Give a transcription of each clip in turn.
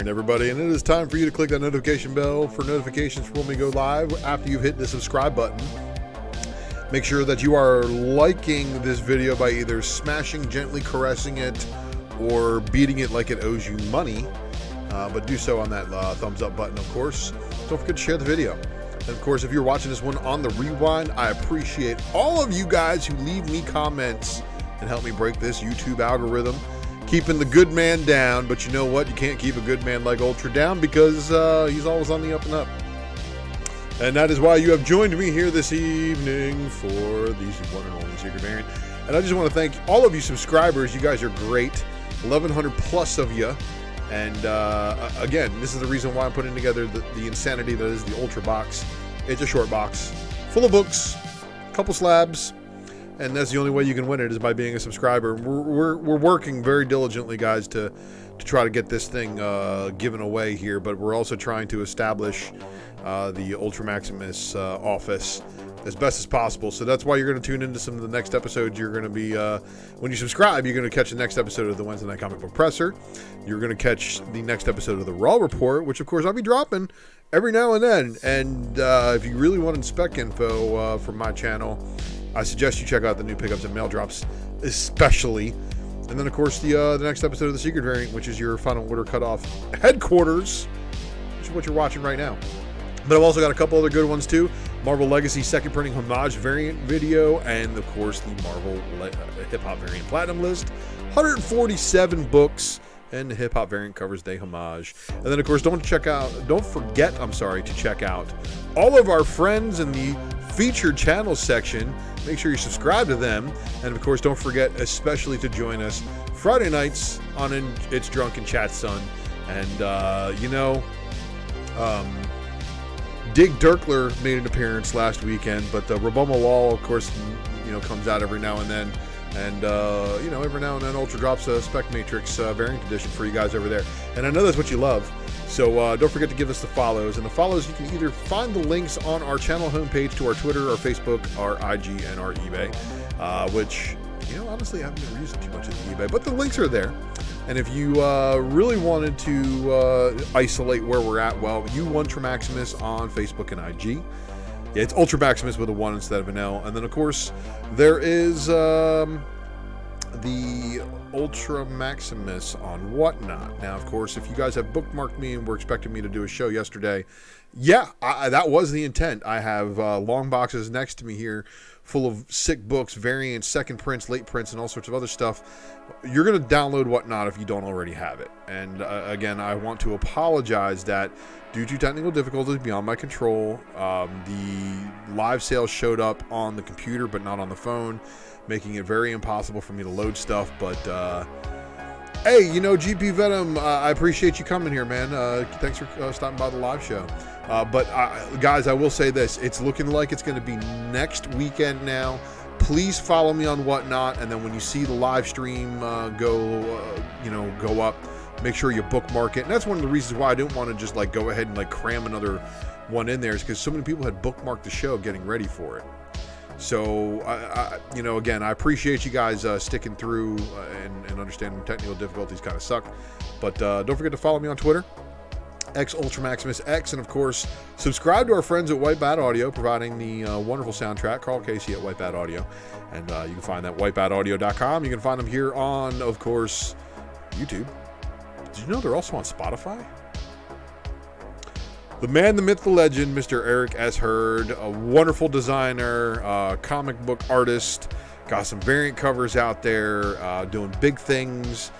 Baron, everybody, and it is time for you to click that notification bell for notifications for when we go live. After you've hit the subscribe button, make sure that you are liking this video by either smashing, gently caressing it, or beating it like it owes you money. But do so on that thumbs up button, of course. Don't forget to share the video. And of course, if you're watching this one on the rewind, I appreciate all of you guys who leave me comments and help me break this YouTube algorithm, keeping the good man down. But you know what? You can't keep a good man like Ultra down because he's always on the up and up. And that is why you have joined me here this evening for the one and only Secret Variant. And I just want to thank all of you subscribers. You guys are great. 1,100 plus of you. And again, this is the reason why I'm putting together the insanity that is the Ultra box. It's a short box full of books, a couple slabs, and that's the only way you can win it is by being a subscriber. We're working very diligently, guys, to try to get this thing given away here, but we're also trying to establish the ULTRAMAXIMUS office as best as possible. So that's why you're going to tune into some of the next episodes. You're going to be, when you subscribe, you're going to catch the next episode of the Wednesday Night Comic Book Presser. You're going to catch the next episode of the Raw Report, which of course I'll be dropping every now and then. And if you really want spec info from my channel, I suggest you check out the new pickups and mail drops, especially. And then of course the next episode of the Secret Variant, which is your final order cutoff headquarters, which is what you're watching right now. But I've also got a couple other good ones too. Marvel Legacy second printing homage variant video, and of course the Marvel hip hop variant platinum list. 147 books, and the hip hop variant covers day homage. And then of course don't forget to check out all of our friends in the featured channel section. Make sure you subscribe to them, and of course don't forget especially to join us Friday nights on It's Drunken Chat Son. And Dig Dirkler made an appearance last weekend, but the Raboma Wall, of course, comes out every now and then. And, every now and then Ultra drops a Spec Matrix variant edition for you guys over there. And I know that's what you love. So don't forget to give us the follows. And the follows, you can either find the links on our channel homepage to our Twitter, our Facebook, our IG, and our eBay, which, honestly, I haven't been using too much of the eBay, but the links are there. And if you really wanted to isolate where we're at, well, ULTRAMAXIMUS on Facebook and IG. Yeah, it's ULTRAMAXIMUS with a 1 instead of an L. And then, of course, there is the ULTRAMAXIMUS on Whatnot. Now, of course, if you guys have bookmarked me and were expecting me to do a show yesterday, yeah, that was the intent. I have long boxes next to me here full of sick books, variants, second prints, late prints, and all sorts of other stuff. You're going to download Whatnot if you don't already have it. And again, I want to apologize that due to technical difficulties beyond my control, the live sales showed up on the computer but not on the phone, making it very impossible for me to load stuff. But hey, GP Venom, I appreciate you coming here, man. Thanks for stopping by the live show. But guys, I will say this. It's looking like it's going to be next weekend now. Please follow me on Whatnot, and then when you see the live stream go up, make sure you bookmark it. And that's one of the reasons why I didn't want to just go ahead and cram another one in there, is because so many people had bookmarked the show getting ready for it. So, again, I appreciate you guys sticking through and understanding technical difficulties kind of suck. But don't forget to follow me on Twitter, ULTRAMAXIMUS, and of course, subscribe to our friends at White Bat Audio, providing the wonderful soundtrack, Carl Casey at White Bat Audio. And you can find that at whitebataudio.com. You can find them here on, of course, YouTube. Did you know they're also on Spotify? The man, the myth, the legend, Mr. Eric S. Hurd, a wonderful designer, comic book artist, got some variant covers out there, doing big things.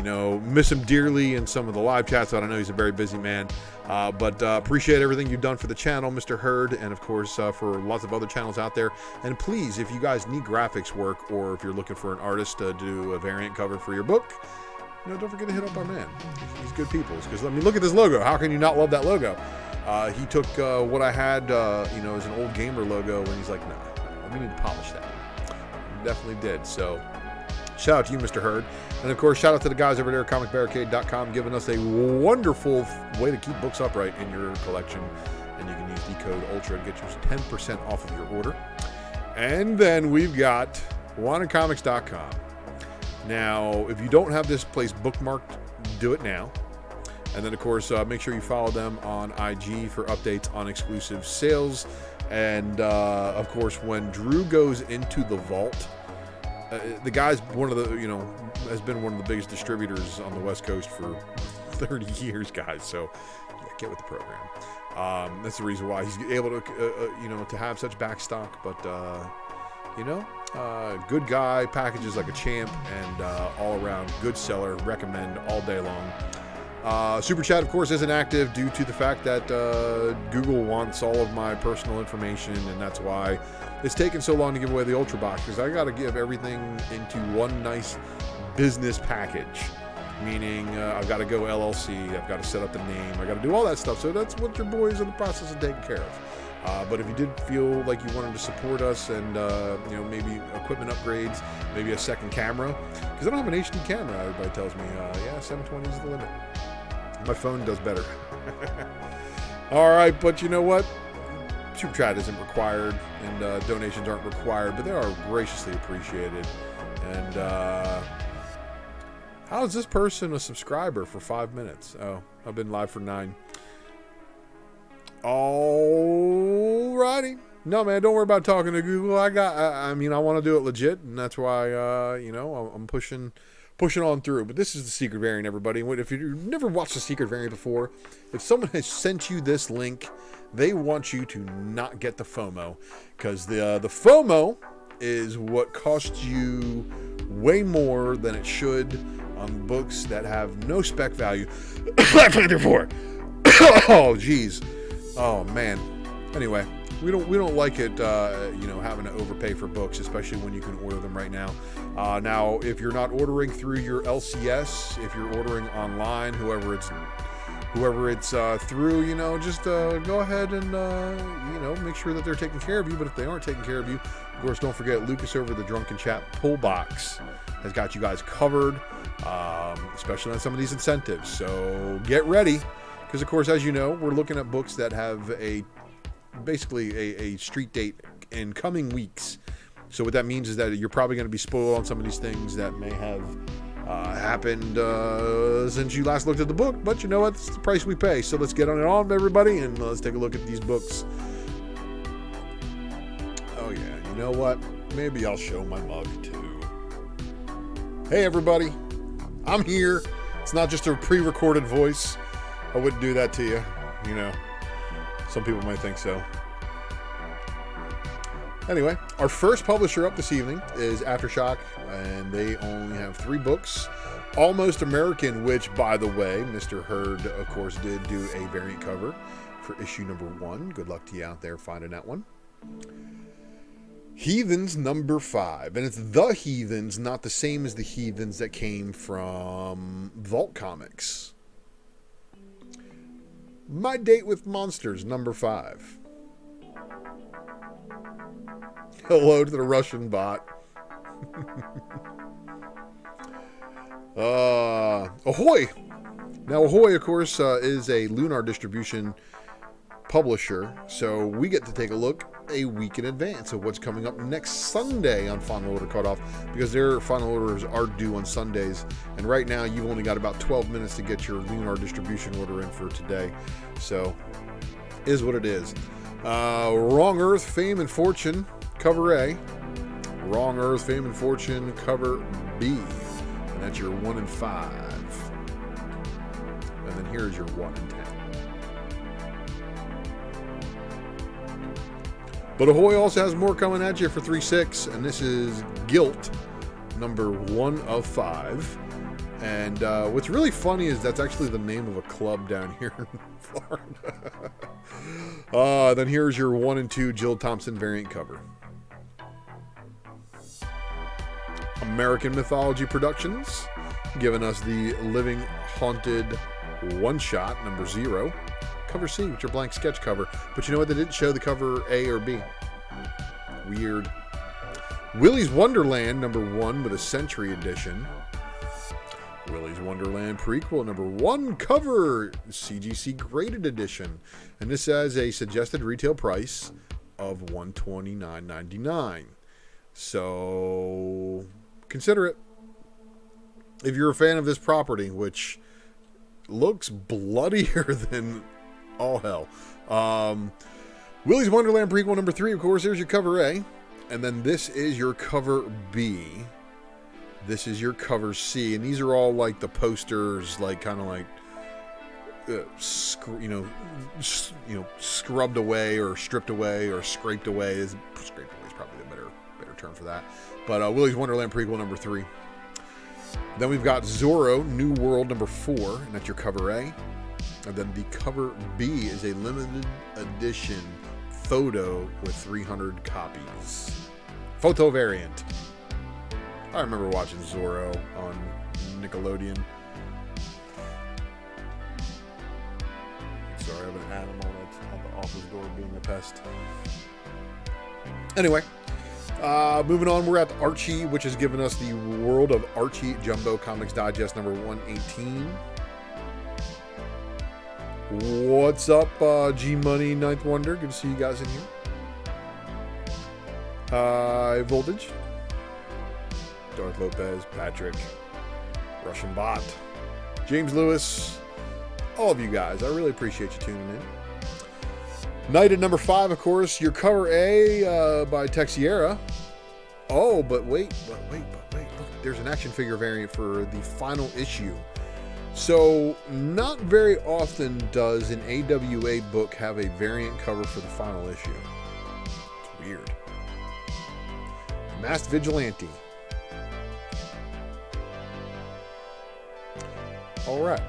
Miss him dearly in some of the live chats, but I know he's a very busy man. But appreciate everything you've done for the channel, Mr. Hurd, and of course for lots of other channels out there. And please, if you guys need graphics work, or if you're looking for an artist to do a variant cover for your book, don't forget to hit up our man. He's good people. Because look at this logo. How can you not love that logo? He took what I had, as an old gamer logo, and he's like, nah, we need to polish that. He definitely did. So shout out to you, Mr. Hurd. And of course, shout out to the guys over there at comicbarricade.com, giving us a wonderful way to keep books upright in your collection. And you can use the code ULTRA to get you 10% off of your order. And then we've got wantedcomics.com. Now, if you don't have this place bookmarked, do it now. And then, of course, make sure you follow them on IG for updates on exclusive sales. And, of course, when Drew goes into the vault, the guy's one of the, has been one of the biggest distributors on the West Coast for 30 years, guys. So, yeah, get with the program. That's the reason why he's able to, to have such backstock. But, good guy, packages like a champ, and all around good seller. Recommend all day long. Super Chat, of course, isn't active due to the fact that Google wants all of my personal information, and that's why it's taken so long to give away the Ultra Box, because I got to give everything into one nice business package. Meaning, I've got to go LLC, I've got to set up the name, I got to do all that stuff. So that's what your boy is in the process of taking care of. But if you did feel like you wanted to support us and, maybe equipment upgrades, maybe a second camera, because I don't have an HD camera, everybody tells me, 720 is the limit. My phone does better. All right, but you know what? Super Chat isn't required, and donations aren't required, but they are graciously appreciated. And, how is this person a subscriber for 5 minutes? Oh, I've been live for 9. Alrighty. No, man, don't worry about talking to Google. I want to do it legit, and that's why, I'm pushing on through. But this is the secret variant, everybody. If you've never watched the secret variant before, if someone has sent you this link, they want you to not get the FOMO, because the FOMO is what costs you way more than it should on books that have no spec value. Oh, geez. Oh, man. Anyway, we don't like it, having to overpay for books, especially when you can order them right now. Now, if you're not ordering through your LCS, if you're ordering online, whoever it's through, just go ahead and, make sure that they're taking care of you. But if they aren't taking care of you, of course, don't forget Lucas over the Drunken Chat pull box has got you guys covered, especially on some of these incentives. So get ready, because, of course, as you know, we're looking at books that have basically a street date in coming weeks. So what that means is that you're probably going to be spoiled on some of these things that may have happened since you last looked at the book. But you know what? It's the price we pay. So let's get on it on, everybody, and let's take a look at these books. Oh, yeah. You know what? Maybe I'll show my mug, too. Hey, everybody. I'm here. It's not just a pre-recorded voice. I wouldn't do that to you. Some people might think so. Anyway, our first publisher up this evening is Aftershock, and they only have 3 books. Almost American, which, by the way, Mr. Hurd, of course, did do a variant cover for issue number 1. Good luck to you out there finding that one. Heathens number 5, and it's The Heathens, not the same as the Heathens that came from Vault Comics. My Date with Monsters number 5. Hello to the Russian bot. Ahoy! Now, Ahoy, of course, is a Lunar distribution publisher, so we get to take a look a week in advance of what's coming up next Sunday on Final Order Cutoff, because their final orders are due on Sundays, and right now you've only got about 12 minutes to get your Lunar distribution order in for today. So, is what it is. Wrong Earth, Fame and Fortune, cover A. Wrong Earth, Fame and Fortune, cover B. And that's your 1 and 5. And then here's your 1 and 10. But Ahoy also has more coming at you for 3/6, and this is Guilt, number 1 of 5. And what's really funny is that's actually the name of a club down here in Florida. Then here's your 1 and 2 Jill Thompson variant cover. American Mythology Productions, giving us the Living Haunted one-shot, number 0. Cover C with your blank sketch cover. But you know what? They didn't show the cover A or B. Weird. Willy's Wonderland, number 1 with a Century Edition. Willy's Wonderland prequel, number 1 cover, CGC graded edition. And this has a suggested retail price of $129.99. So consider it. If you're a fan of this property, which looks bloodier than all hell. Willy's Wonderland prequel number 3, of course. There's your cover A. And then this is your cover B. This is your cover C. And these are all like the posters, like kind of like, scrubbed away or stripped away or scraped away. Scraped away is probably the better term for that. But Willy's Wonderland prequel number 3. Then we've got Zorro New World number 4, and that's your cover A. And then the cover B is a limited edition photo with 300 copies. Photo variant. I remember watching Zorro on Nickelodeon. Sorry, I have an animal that's at the office door being a pest. Anyway, moving on, we're at Archie, which has given us the World of Archie Jumbo Comics Digest number 118. What's up, G Money Ninth Wonder? Good to see you guys in here. High Voltage. Darth Lopez, Patrick, Russian Bot, James Lewis, all of you guys. I really appreciate you tuning in. Night at number 5, of course, your cover A by Texiera. Oh, but wait. Look, there's an action figure variant for the final issue. So, not very often does an AWA book have a variant cover for the final issue. It's weird. Masked Vigilante. Alright.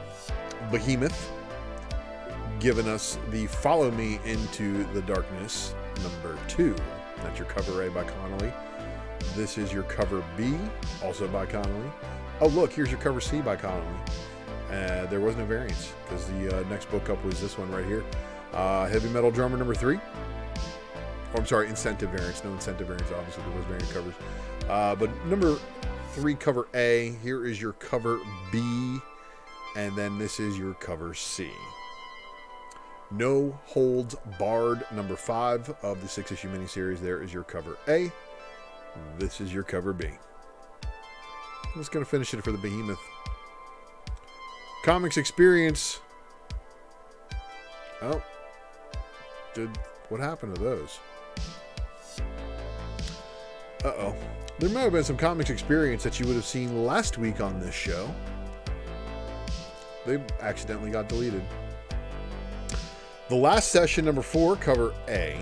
Behemoth. Giving us the Follow Me Into the Darkness number 2. That's your cover A by Connolly. This is your cover B, also by Connolly. Oh, look, here's your cover C by Connolly. There was no variance because the next book up was this one right here. Heavy Metal Drummer number 3. Oh, I'm sorry, incentive variants. No incentive variants, obviously. There was variant covers. But number 3, cover A. Here is your cover B. And then this is your cover C. No Holds Barred number 5 of the 6-issue miniseries. There is your cover A. This is your cover B. I'm just going to finish it for the Behemoth. Comics Experience. Oh. What happened to those? Uh-oh. There might have been some Comics Experience that you would have seen last week on this show. They accidentally got deleted. The Last Session number 4, cover A.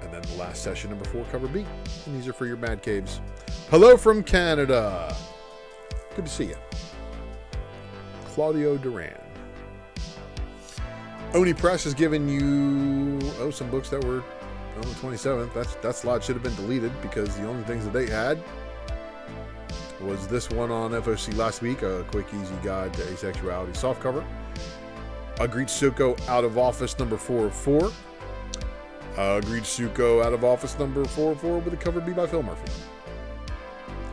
And then the Last Session number 4, cover B. And these are for your Mad Caves. Hello from Canada. Good to see you. Claudio Duran. Oni Press has given you some books that were on the 27th. That slot should have been deleted because the only things that they had was this one on FOC last week, a quick easy guide to asexuality softcover. Agreed Suko Out of Office number 4 of 4. Agreed Suko Out of Office number 4 of 4 with a cover B by Phil Murphy.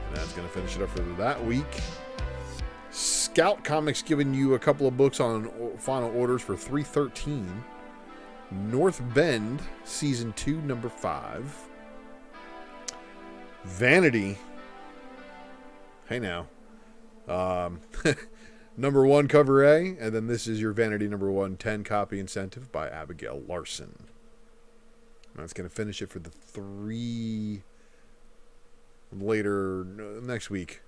And that's going to finish it up for that week. Scout Comics giving you a couple of books on final orders for 313. North Bend, Season 2, number 5. Vanity. Hey now. Number 1, cover A. And then this is your Vanity number 1, 10 copy incentive by Abigail Larson. That's going to finish it for the 3 later next week.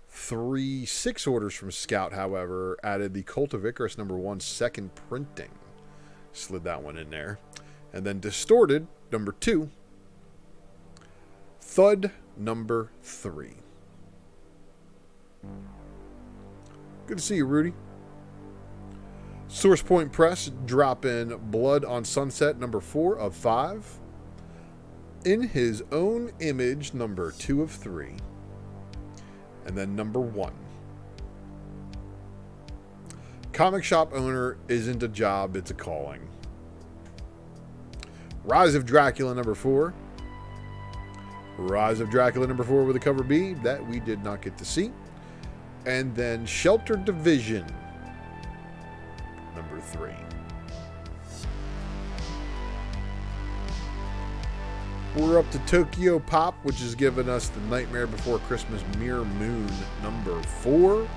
6 orders from Scout, however, added the Cult of Icarus number 1, second printing. Slid that one in there. And then Distorted number 2. Thud number 3. Good to see you, Rudy. Source Point Press dropping Blood on Sunset number 4 of 5. In His Own Image number 2 of 3. And then number 1. Comic shop owner isn't a job, it's a calling. Rise of Dracula number 4. Rise of Dracula number 4 with a cover B that we did not get to see. And then Shelter Division number 3. We're up to Tokyo Pop, which has given us the Nightmare Before Christmas Mirror Moon number 4.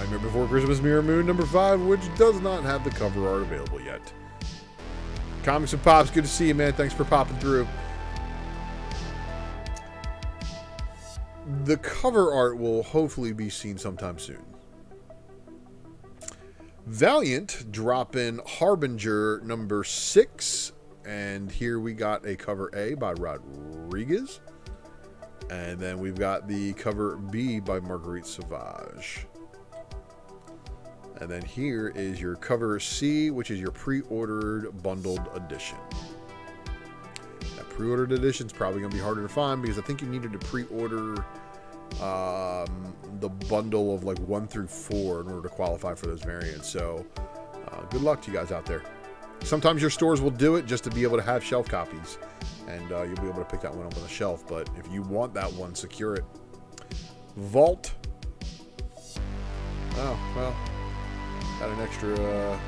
Nightmare Before Christmas Mirror Moon number 5, which does not have the cover art available yet. Comics and Pops, good to see you, man. Thanks for popping through. The cover art will hopefully be seen sometime soon. Valiant dropping Harbinger number 6. And here we got a cover A by Rodriguez. And then we've got the cover B by Marguerite Sauvage. And then here is your cover C, which is your pre-ordered bundled edition. That pre-ordered edition is probably going to be harder to find because I think you needed to pre-order the bundle of like 1 through 4 in order to qualify for those variants. So good luck to you guys out there. Sometimes your stores will do it just to be able to have shelf copies, and you'll be able to pick that one up on the shelf. But if you want that one, secure it. Vault. Oh, well. Got an extra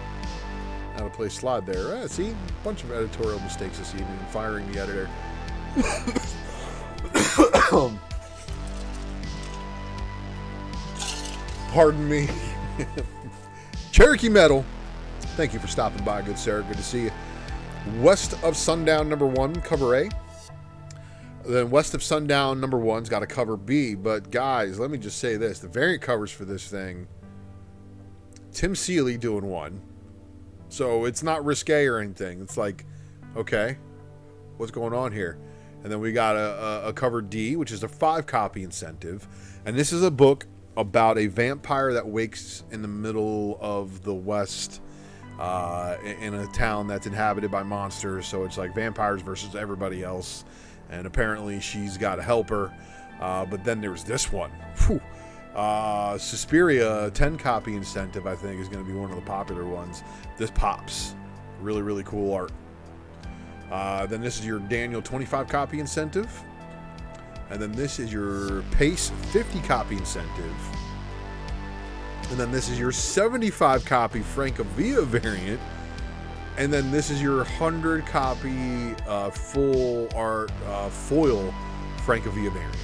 out of place slide there. See, a bunch of editorial mistakes this evening. Firing the editor. Pardon me. Cherokee Metal. Thank you for stopping by, good sir. Good to see you. West of Sundown number 1, cover A. Then West of Sundown number 1's got a cover B. But guys, let me just say this: the variant covers for this thing. Tim Seeley doing one. So it's not risque or anything. It's like, okay, what's going on here? And then we got a cover D, which is a 5-copy incentive. And this is a book about a vampire that wakes in the middle of the West in a town that's inhabited by monsters. So it's like vampires versus everybody else. And apparently she's got a helper. But then there's this one. Whew. Suspiria 10-copy incentive, I think, is going to be one of the popular ones. This pops. Really, really cool art. Then this is your Daniel 25-copy incentive. And then this is your Pace 50-copy incentive. And then this is your 75-copy Francavilla variant. And then this is your 100-copy full art foil Francavilla variant.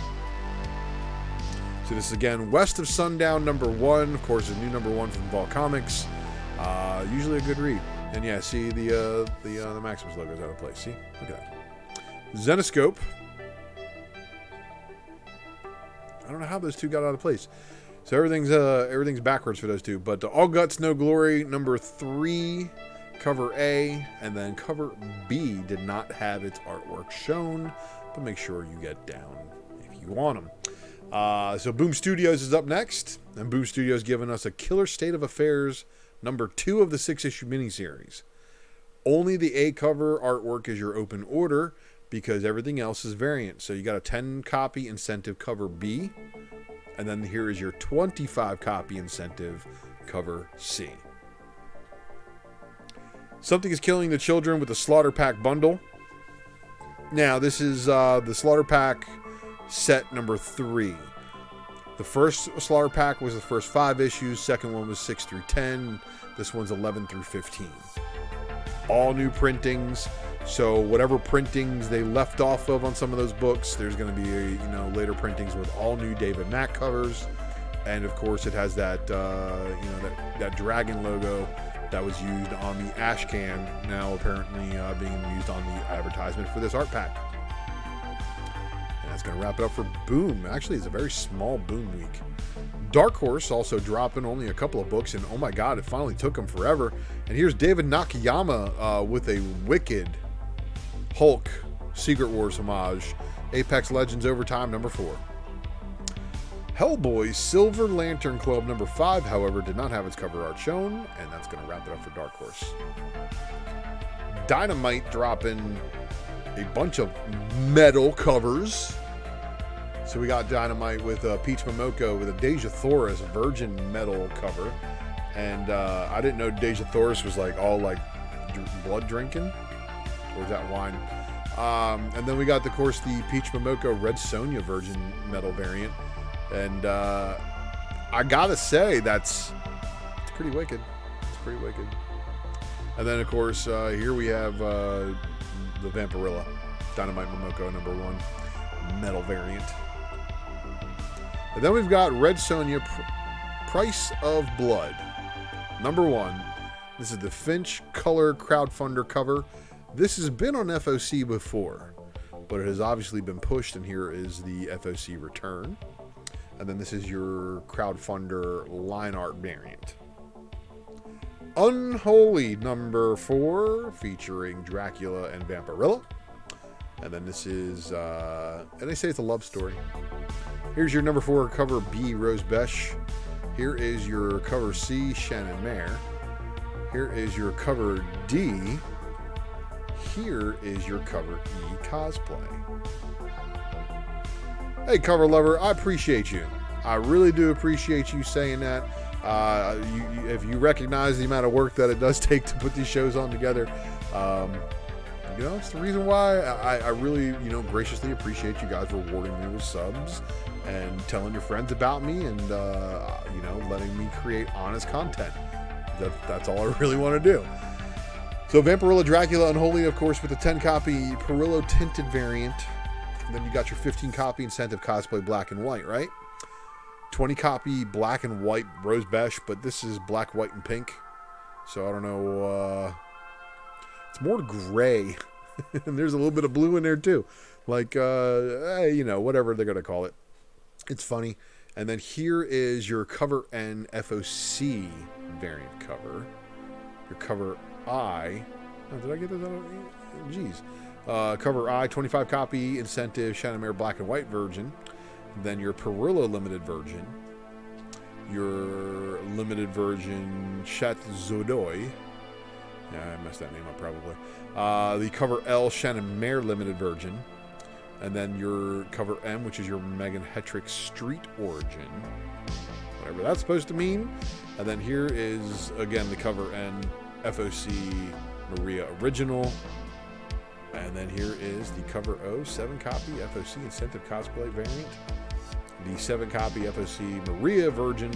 So this is, again, West of Sundown number 1. Of course, a new number 1 from Vault Comics. Usually a good read. And yeah, see the Maximus logo is out of place. See? Look at that. Zenoscope. I don't know how those two got out of place. So everything's backwards for those two. But All Guts, No Glory, number 3, cover A. And then cover B did not have its artwork shown. But make sure you get down if you want them. So Boom Studios is up next, and Boom Studios giving us a Killer State of Affairs number 2 of the 6-issue miniseries. Only the A cover artwork is your open order because everything else is variant. So you got a 10-copy incentive cover B, and then here is your 25-copy incentive cover C. Something is Killing the Children with the Slaughter Pack bundle. Now this is the Slaughter Pack set number 3. The first Slaughter Pack was the first 5 issues. Second one was 6 through 10. This one's 11 through 15. All new printings. So whatever printings they left off of on some of those books, there's going to be later printings with all new David Mack covers, and of course it has that that dragon logo that was used on the ash can, now apparently being used on the advertisement for this art pack. That's going to wrap it up for Boom. Actually, it's a very small Boom week. Dark Horse also dropping only a couple of books, and oh my god, it finally took them forever. And here's David Nakayama with a wicked Hulk Secret Wars homage. Apex Legends Overtime number 4. Hellboy Silver Lantern Club number 5, however, did not have its cover art shown, and that's going to wrap it up for Dark Horse. Dynamite dropping a bunch of metal covers. So we got Dynamite with Peach Momoko with a Deja Thoris Virgin metal cover. And I didn't know Deja Thoris was like all like blood drinking. Or is that wine? And then we got, of course, the Peach Momoko Red Sonja Virgin metal variant. And I gotta say, it's pretty wicked. It's pretty wicked. And then, of course, here we have the Vampirilla Dynamite Momoko number 1 metal variant. And then we've got Red Sonja Price of Blood. Number 1. This is the Finch Color Crowdfunder cover. This has been on FOC before, but it has obviously been pushed, and here is the FOC return. And then this is your crowdfunder line art variant. Unholy number 4, featuring Dracula and Vampirilla. And then this is, and they say it's a love story. Here's your number 4 cover B, Rose Besh. Here is your cover C, Shannon Mare. Here is your cover D. Here is your cover E, Cosplay. Hey, cover lover, I appreciate you. I really do appreciate you saying that. If you recognize the amount of work that it does take to put these shows on together, you know, it's the reason why I really, you know, graciously appreciate you guys rewarding me with subs and telling your friends about me and, you know, letting me create honest content. That's all I really want to do. So Vampirilla, Dracula, Unholy, of course, with the 10-copy Perillo tinted variant. And then you got your 15-copy incentive cosplay black and white, right? 20-copy black and white Rose Besh, but this is black, white, and pink. So I don't know. It's more gray. And there's a little bit of blue in there, too. Like, you know, whatever they're going to call it. It's funny. And then here is your cover N FOC variant cover. Your cover I. Oh, did I get that? Jeez. Cover I, 25-copy incentive Shannon Mare black and white version. Then your Perillo limited version. Your limited version Chat Zodoy. Yeah, I messed that name up probably. The cover L Shannon Mare limited version. And then your cover M, which is your Megan Hetrick Street Origin. Whatever that's supposed to mean. And then here is, again, the cover N FOC Maria Original. And then here is the cover O 7-copy FOC incentive cosplay variant. The 7-copy FOC Maria Virgin.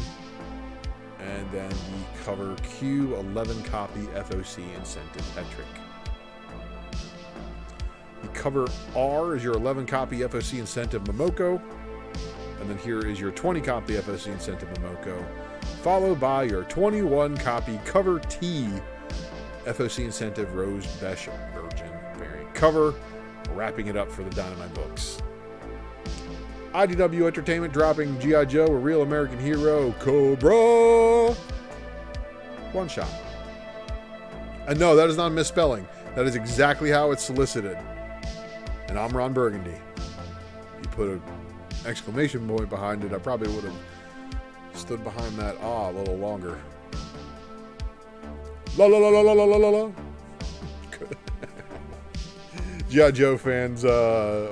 And then the cover Q 11-copy FOC incentive Hetrick. The cover R is your 11-copy FOC incentive Momoko. And then here is your 20-copy FOC incentive Momoko. Followed by your 21-copy cover T FOC incentive Rose Besh Virgin variant cover. Wrapping it up for the Dynamite books. IDW Entertainment dropping G.I. Joe, a real American hero, Cobra. One shot. And no, that is not a misspelling. That is exactly how it's solicited. And I'm Ron Burgundy. If you put an exclamation point behind it, I probably would have stood behind that a little longer. La la la la la la la la. G.I. Joe fans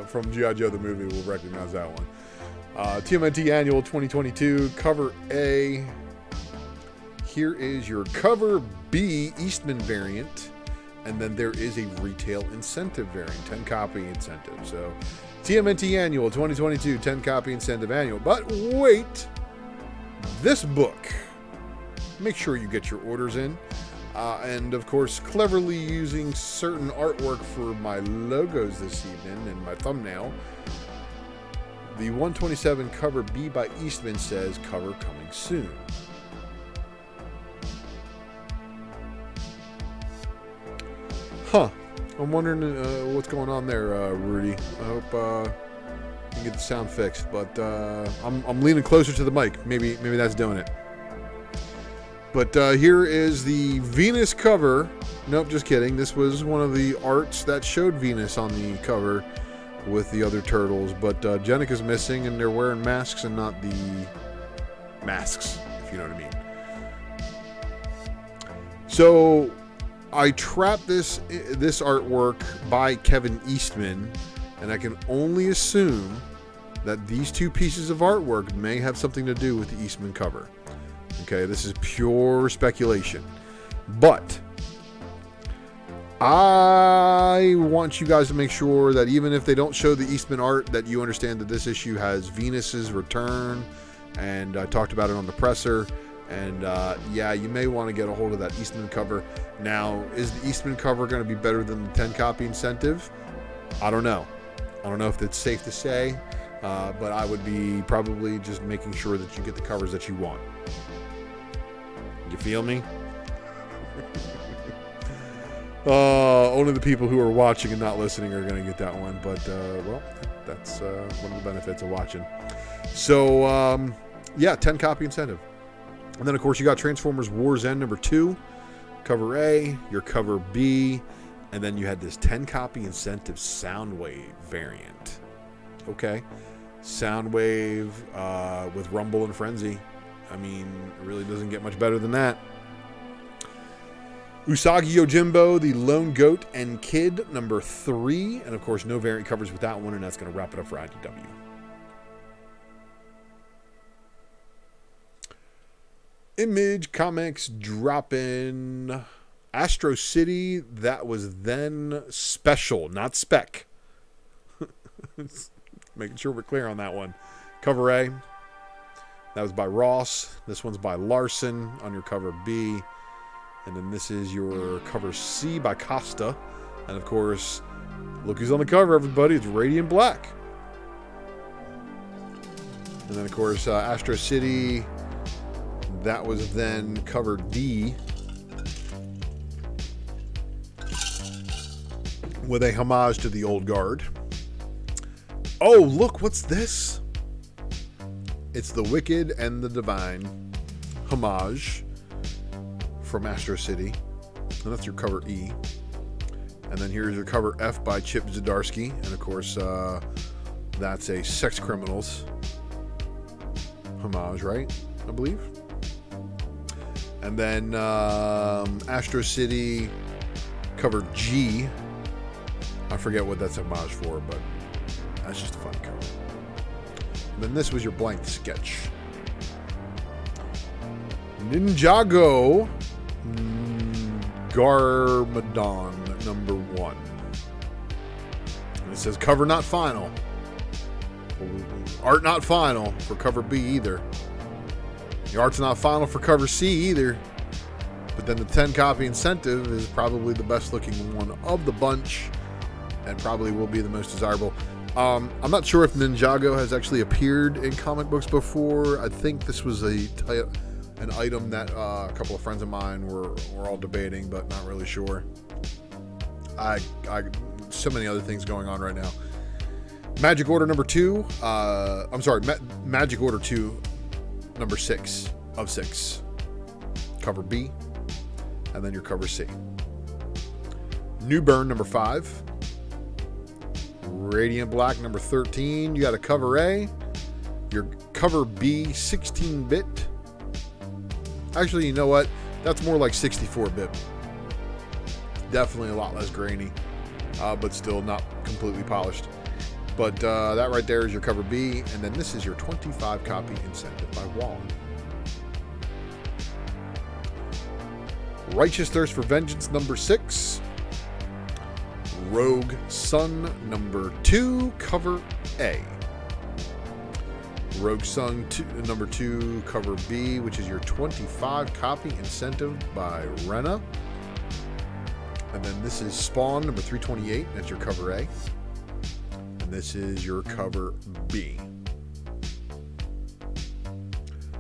from G.I. Joe the movie will recognize that one. TMNT Annual 2022, cover A. Here is your cover B Eastman variant. And then there is a retail incentive variant, 10-copy incentive. So TMNT Annual 2022, 10-copy incentive annual. But wait, this book, make sure you get your orders in. And of course, cleverly using certain artwork for my logos this evening and my thumbnail. The 127 cover B by Eastman says cover coming soon. Huh. I'm wondering what's going on there, Rudy. I hope you can get the sound fixed. But I'm leaning closer to the mic. Maybe that's doing it. But here is the Venus cover. Nope, just kidding. This was one of the arts that showed Venus on the cover with the other turtles. But Jennika's missing, and they're wearing masks and not the masks, if you know what I mean. So I trapped this artwork by Kevin Eastman, and I can only assume that these two pieces of artwork may have something to do with the Eastman cover. Okay, this is pure speculation. But I want you guys to make sure that even if they don't show the Eastman art, that you understand that this issue has Venus's return. And I talked about it on the presser. And yeah, you may want to get a hold of that Eastman cover. Now, is the Eastman cover going to be better than the 10-copy incentive? I don't know. I don't know if it's safe to say. But I would be probably just making sure that you get the covers that you want. You feel me? Only the people who are watching and not listening are going to get that one. But, well, that's one of the benefits of watching. So, yeah, 10 copy incentive. And then, of course, you got Transformers War's End number 2, cover A, your cover B, and then you had this 10 copy incentive Soundwave variant. Okay. Soundwave with Rumble and Frenzy. I mean, it really doesn't get much better than that. Usagi Yojimbo, the Lone Goat and Kid, number 3. And, of course, no variant covers with that one, and that's going to wrap it up for IDW. Image Comics dropping Astro City. That was then special, not spec. Making sure we're clear on that one. Cover A. That was by Ross. This one's by Larson on your cover B. And then this is your cover C by Costa. And of course, look who's on the cover, everybody. It's Radiant Black. And then, of course, Astro City. That was then cover D. With a homage to the old guard. Oh, look, what's this? It's the Wicked and the Divine homage from Astro City. And that's your cover E. And then here's your cover F by Chip Zdarsky. And of course, that's a Sex Criminals homage, right? I believe. And then Astro City cover G. I forget what that's a homage for, but that's just a fun cover. And then this was your blank sketch. Ninjago Garmadon number 1. And it says cover not final. Art not final for cover B either. The art's not final for cover C either. But then the 10 copy incentive is probably the best looking one of the bunch. And probably will be the most desirable. I'm not sure if Ninjago has actually appeared in comic books before. I think this was an item that a couple of friends of mine were all debating, but not really sure. I so many other things going on right now. Magic Order number 2. Magic Order 2, number 6 of 6. Cover B, and then your cover C. New Burn number 5. Radiant Black number 13. You got a cover A. Your cover B, 16-bit. Actually, you know what? That's more like 64-bit. Definitely a lot less grainy, but still not completely polished. But that right there is your cover B, and then this is your 25 copy incentive by Wall. Righteous Thirst for Vengeance number 6. Rogue Sun number 2, cover A. Rogue Sun number 2, cover B, which is your 25 copy incentive by Rena. And then this is Spawn number 328, that's your cover A. And this is your cover B.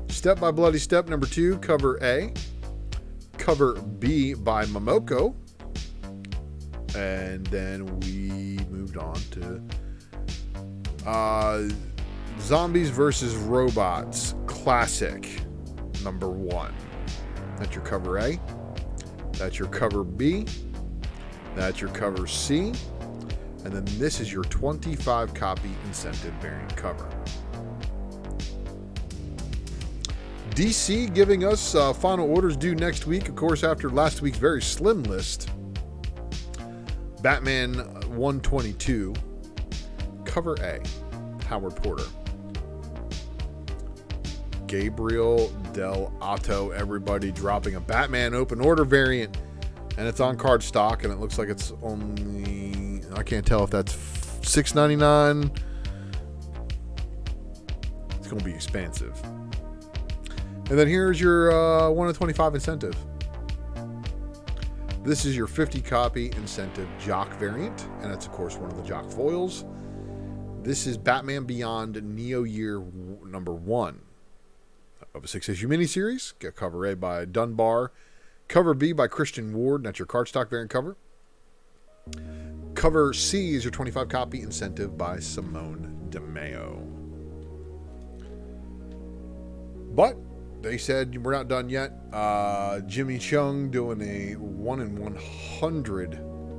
Step by Bloody Step number 2, cover A. Cover B by Momoko. And then we moved on to Zombies vs. Robots Classic number 1. That's your cover A. That's your cover B. That's your cover C. And then this is your 25 copy incentive variant cover. DC giving us final orders due next week. Of course, after last week's very slim list. Batman 122, cover A, Howard Porter. Gabriel Del Otto, everybody dropping a Batman open order variant. And it's on card stock, and it looks like it's only, I can't tell if that's $6.99. It's going to be expensive. And then here's your 1 of 25 incentive. This is your 50 copy incentive Jock variant, and it's of course one of the Jock foils. This is Batman Beyond Neo Year number 1. of a 6-issue miniseries. Get cover A by Dunbar. Cover B by Christian Ward. That's your cardstock variant cover. Cover C is your 25 copy incentive by Simone DeMeo. But they said we're not done yet. Jimmy Chung doing a 1 in 100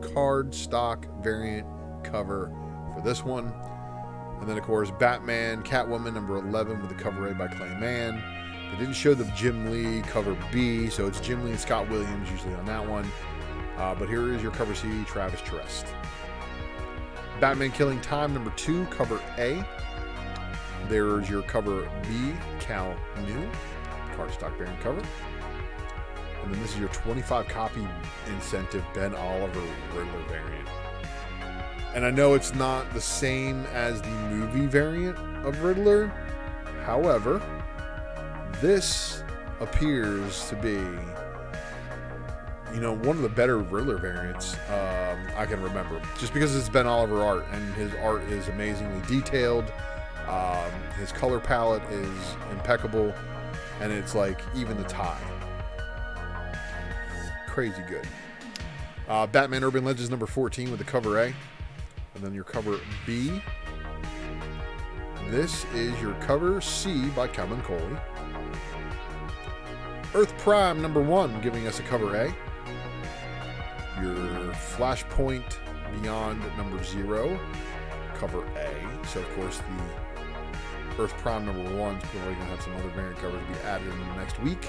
cardstock variant cover for this one. And then, of course, Batman, Catwoman, number 11 with the cover A by Clay Mann. They didn't show the Jim Lee cover B, so it's Jim Lee and Scott Williams usually on that one. But here is your cover C, Travis Charest. Batman Killing Time, number 2, cover A. There's your cover B, Cal New, cardstock variant cover. And then this is your 25 copy incentive Ben Oliver Riddler variant. And I know it's not the same as the movie variant of Riddler. However, this appears to be, one of the better Riddler variants I can remember. Just because it's Ben Oliver art, and his art is amazingly detailed. His color palette is impeccable, and it's like even the tie. Crazy good. Batman Urban Legends number 14 with the cover A. And then your cover B. This is your cover C by Kevin Coley. Earth Prime number 1 giving us a cover A. Your Flashpoint Beyond number 0, cover A. So of course the Earth Prime number 1 is probably going to have some other variant covers to be added in the next week.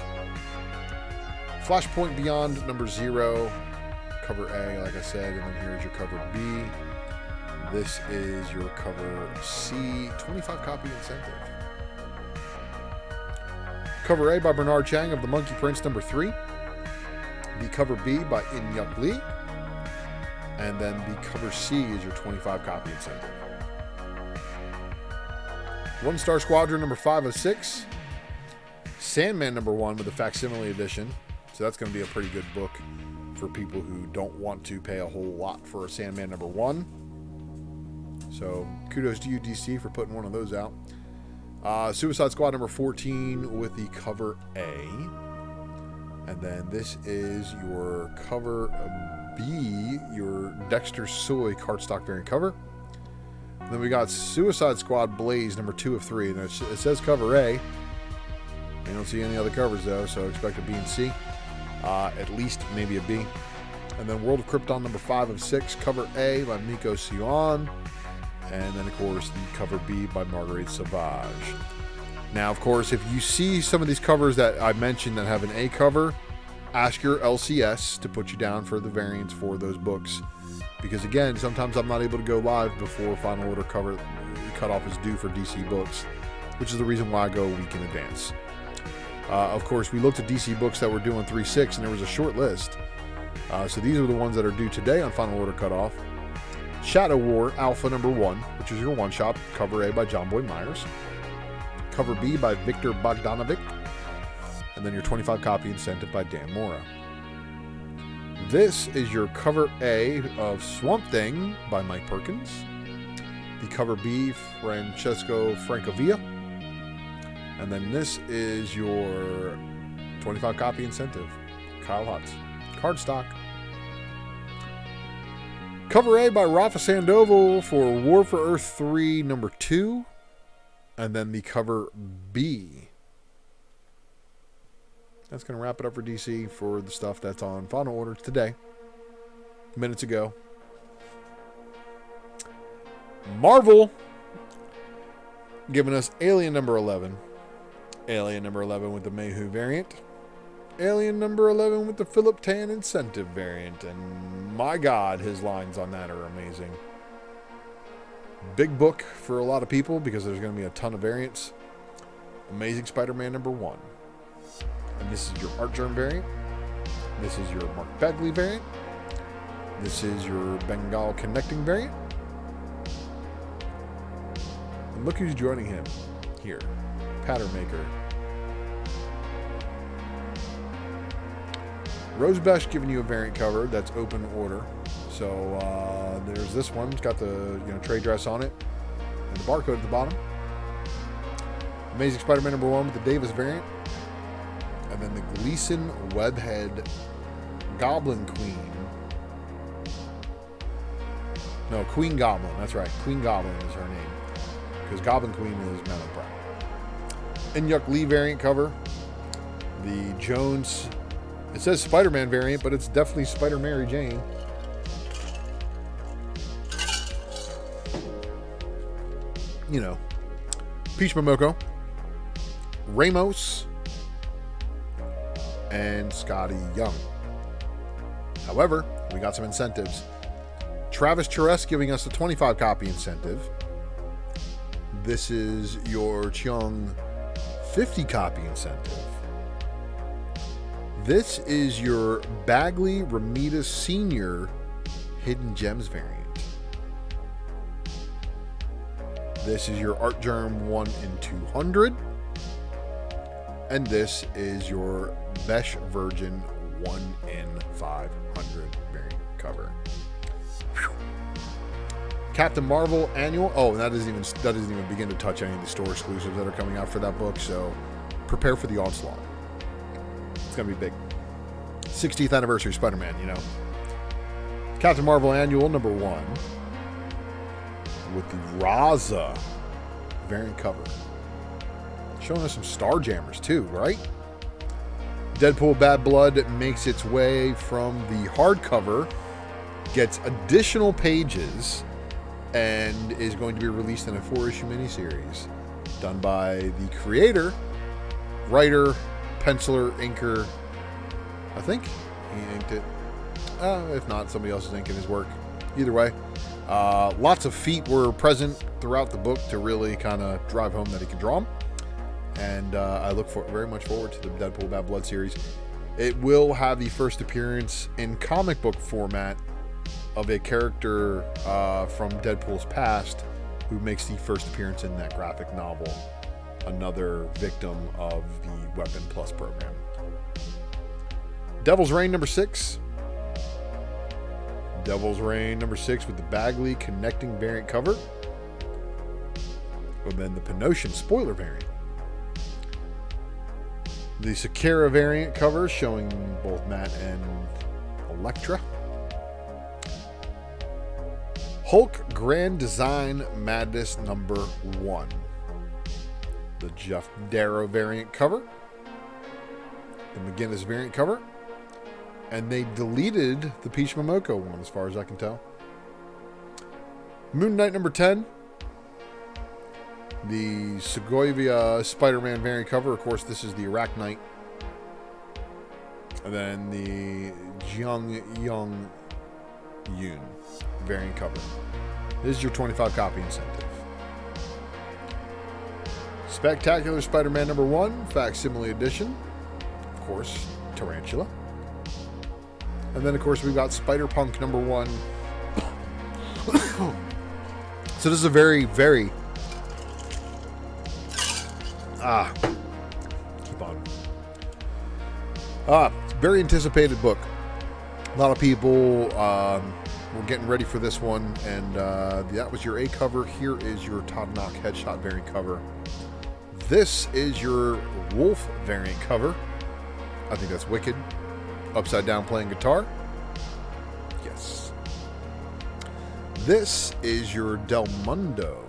Flashpoint Beyond number 0, cover A, like I said, and then here's your cover B. This is your cover C, 25 copy incentive. Cover A by Bernard Chang of The Monkey Prince number 3. The cover B by In Yuk Lee. And then the cover C is your 25 copy incentive. One Star Squadron number 5 of 6. Sandman number 1 with the facsimile edition. So that's going to be a pretty good book for people who don't want to pay a whole lot for a Sandman number 1. So kudos to you, DC, for putting one of those out. Suicide Squad number 14 with the cover A. And then this is your cover B, your Dexter Soy cardstock variant cover. And then we got Suicide Squad Blaze number 2 of 3. And it says cover A. I don't see any other covers though, so expect a B and C. At least maybe a B. And then World of Krypton number 5 of 6, cover A by Miko Sion. And then, of course, the cover B by Marguerite Sauvage. Now, of course, if you see some of these covers that I mentioned that have an A cover, ask your LCS to put you down for the variants for those books. Because, again, sometimes I'm not able to go live before Final Order cover cutoff is due for DC books, which is the reason why I go a week in advance. Of course, we looked at DC books that were due on 3/6, and there was a short list. So these are the ones that are due today on Final Order cutoff. Shadow War Alpha number 1, which is your one-shot, cover A by John Boy Myers. Cover B by Victor Bogdanovic. And then your 25 copy incentive by Dan Mora. This is your cover A of Swamp Thing by Mike Perkins. The cover B, Francesco Francavilla. And then this is your 25 copy incentive, Kyle Hutz. Cardstock. Cover A by Rafa Sandoval for War for Earth 3 number 2. And then the cover B. That's going to wrap it up for DC for the stuff that's on Final Order today. Minutes ago. Marvel giving us Alien number 11. Alien number 11 with the Mayhew variant. Alien number 11 with the Philip Tan incentive variant. And my God, his lines on that are amazing. Big book for a lot of people because there's going to be a ton of variants. Amazing Spider-Man number 1. And this is your Art Germ variant. This is your Mark Bagley variant. This is your Bengal Connecting variant. And look who's joining him here. Pattern Maker. Rosebesh giving you a variant cover that's open order. So there's this one. It's got the trade dress on it and the barcode at the bottom. Amazing Spider-Man number 1 with the Davis variant. then the Gleason Webhead Goblin Queen. No, Queen Goblin. That's right. Queen Goblin is her name. Because Goblin Queen is Metal Prime. Inyuk Lee variant cover. The Jones. It says Spider-Man variant, but it's definitely Spider-Mary Jane. You know. Peach Momoko. Ramos. And Scotty Young. However, we got some incentives. Travis Charest giving us a 25 copy incentive. This is your Cheong 50 copy incentive. This is your Bagley Ramirez Sr. Hidden Gems variant. This is your Art Germ 1 in 200. And this is your Besh Virgin 1 in 500 variant cover. Whew. Captain Marvel annual. Oh, that doesn't even begin to touch any of the store exclusives that are coming out for that book. So prepare for the onslaught. It's gonna be big. 60th anniversary Spider-Man. You know. Captain Marvel annual number 1 with the Raza variant cover. Showing us some Starjammers too, right? Deadpool Bad Blood makes its way from the hardcover, gets additional pages, and is going to be released in a 4-issue miniseries done by the creator, writer, penciler, inker. I think he inked it. If not, somebody else is inking his work. Either way, lots of feet were present throughout the book to really kind of drive home that he can draw them. And I look very much forward to the Deadpool Bad Blood series. It will have the first appearance in comic book format of a character from Deadpool's past who makes the first appearance in that graphic novel. Another victim of the Weapon Plus program. Devil's Reign number 6. Devil's Reign number 6 with the Bagley connecting variant cover. And then the Penosian spoiler variant. The Sakura variant cover showing both Matt and Elektra. Hulk Grand Design Madness number 1. The Jeff Darrow variant cover. The McGinnis variant cover. And they deleted the Peach Momoko one as far as I can tell. Moon Knight number 10. The Segovia Spider-Man variant cover. Of course, this is the Iraq Knight. And then the Jung Young Yoon variant cover. This is your 25 copy incentive. Spectacular Spider-Man number 1, facsimile edition. Of course, Tarantula. And then, of course, we've got Spider-Punk number 1. So this is a very, very... keep on. Very anticipated book. A lot of people were getting ready for this one, and that was your A cover. Here is your Todd Knock headshot variant cover. This is your Wolf variant cover. I think that's wicked. Upside down playing guitar. Yes. This is your Del Mundo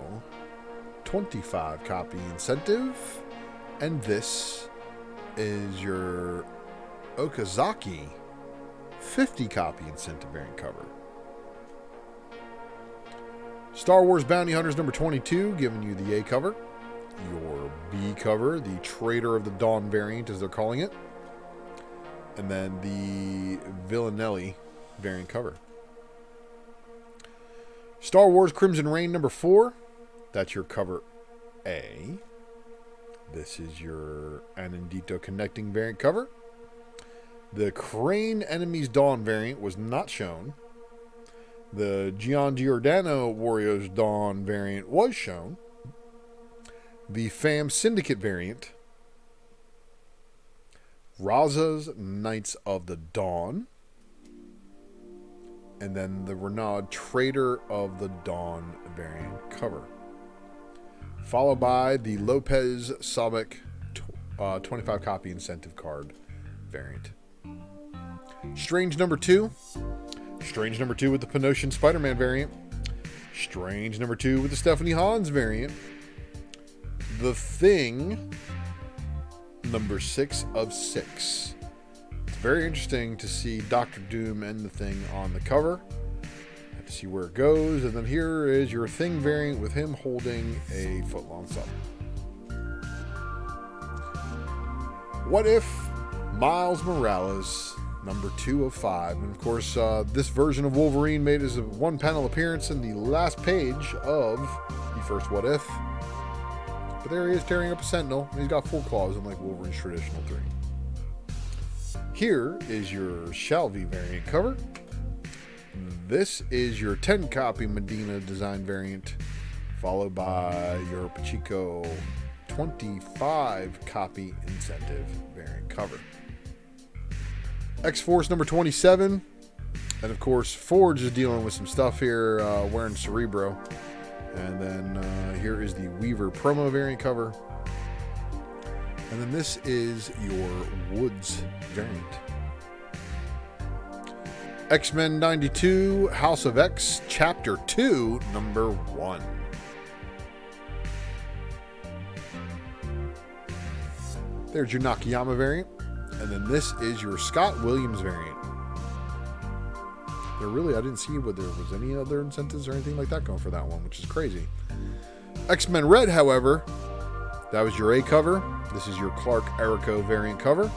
25 copy incentive. And this is your Okazaki 50 copy incentive variant cover. Star Wars Bounty Hunters number 22, giving you the A cover. Your B cover, the Traitor of the Dawn variant, as they're calling it. And then the Villanelli variant cover. Star Wars Crimson Reign number 4. That's your cover A. This is your Anandito Connecting variant cover. The Crane Enemies Dawn variant was not shown. The Gian Giordano Warriors Dawn variant was shown. The Fam Syndicate variant. Raza's Knights of the Dawn. And then the Renaud Traitor of the Dawn variant cover. Followed by the Lopez Sabic 25 copy incentive card variant. Strange number 2. Strange number 2 with the Pinocchio Spider-Man variant. Strange number 2 with the Stephanie Hans variant. The Thing number 6 of 6. It's very interesting to see Dr. Doom and the Thing on the cover. Have to see where it goes. And then here is your Thing variant with him holding a foot-long sub. What If Miles Morales number 2 of 5. And of course, this version of Wolverine made his one panel appearance in the last page of the first What If. But there he is tearing up a Sentinel, and he's got 4 claws unlike Wolverine's traditional 3. Here is your Shalvey variant cover. This is your 10 copy Medina design variant, followed by your Pacheco 25 copy incentive variant cover. X-Force number 27. And of course, Forge is dealing with some stuff here, wearing Cerebro. And then here is the Weaver promo variant cover. And then this is your Woods variant. X-Men 92, House of X, Chapter 2, number 1. There's your Nakayama variant. And then this is your Scott Williams variant. I didn't see whether there was any other incentives or anything like that going for that one, which is crazy. X-Men Red, however, that was your A cover. This is your Clark Erico variant cover.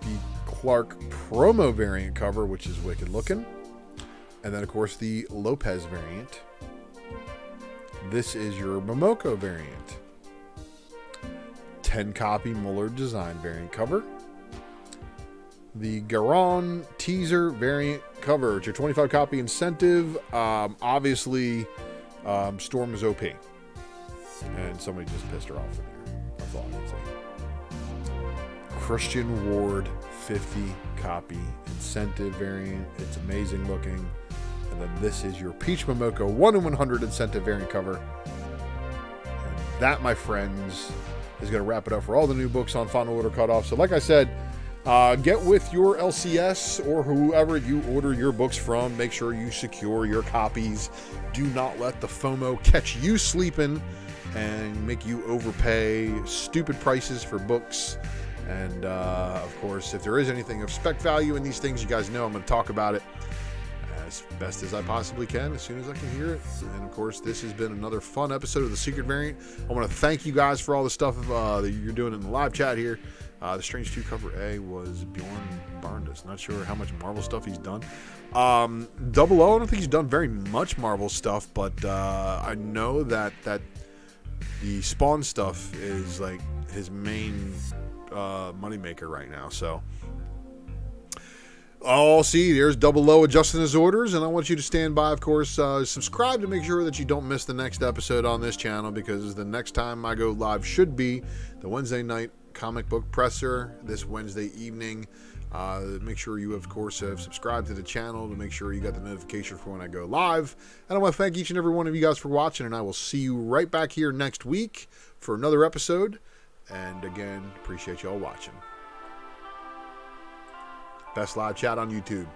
The Clark promo variant cover, which is wicked looking. And then, of course, the Lopez variant. This is your Momoko variant. 10 copy Muller design variant cover. The Garon teaser variant cover. It's your 25 copy incentive. Obviously, Storm is OP. And somebody just pissed her off in there. That's all I can say. Christian Ward 50 copy incentive variant. It's amazing looking. And then this is your Peach Momoko 1 in 100 incentive variant cover. And that, my friends, is going to wrap it up for all the new books on Final Order Cutoff. So like I said, get with your LCS or whoever you order your books from. Make sure you secure your copies. Do not let the FOMO catch you sleeping and make you overpay stupid prices for books. And of course, if there is anything of spec value in these things, you guys know I'm going to talk about it as best as I possibly can, as soon as I can hear it. And of course, this has been another fun episode of the Secret Variant. I want to thank you guys for all the stuff that you're doing in the live chat here. The Strange 2 cover A was Bjorn Barndas. Not sure how much Marvel stuff he's done. Double O, I don't think he's done very much Marvel stuff, but I know that the Spawn stuff is like his main moneymaker right now. So, oh, see, there's Double O adjusting his orders, and I want you to stand by, of course, subscribe to make sure that you don't miss the next episode on this channel, because the next time I go live should be the Wednesday night comic book presser this Wednesday evening. Make sure you, of course, have subscribed to the channel to make sure you got the notification for when I go live. And I want to thank each and every one of you guys for watching, and I will see you right back here next week for another episode. And again, appreciate y'all watching. Best live chat on YouTube.